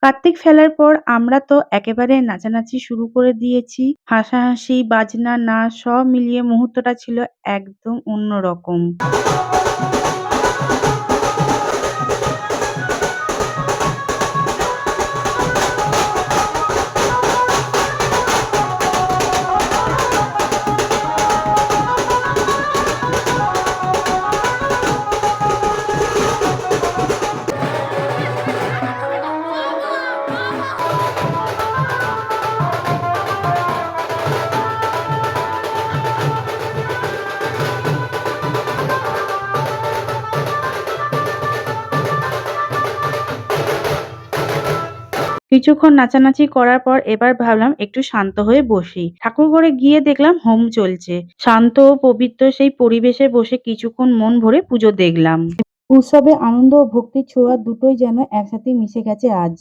কার্তিক ফেলার পর আমরা তো একেবারে নাচানাচি শুরু করে দিয়েছি। হাসাহাসি, বাজনা, নাচ সব মিলিয়ে মুহূর্তটা ছিল একদম অন্যরকম। কিছুক্ষণ নাচানাচি করার পর এবার ভাবলাম একটু শান্ত হয়ে বসি। ঠাকুরঘরে গিয়ে দেখলাম হোম চলছে। শান্ত ও পবিত্র সেই পরিবেশে বসে কিছুক্ষণ মন ভরে পুজো দেখলাম। উৎসবে আনন্দ ও ভক্তির ছোঁয়া দুটোই যেন একসাথে মিশে গেছে আজ।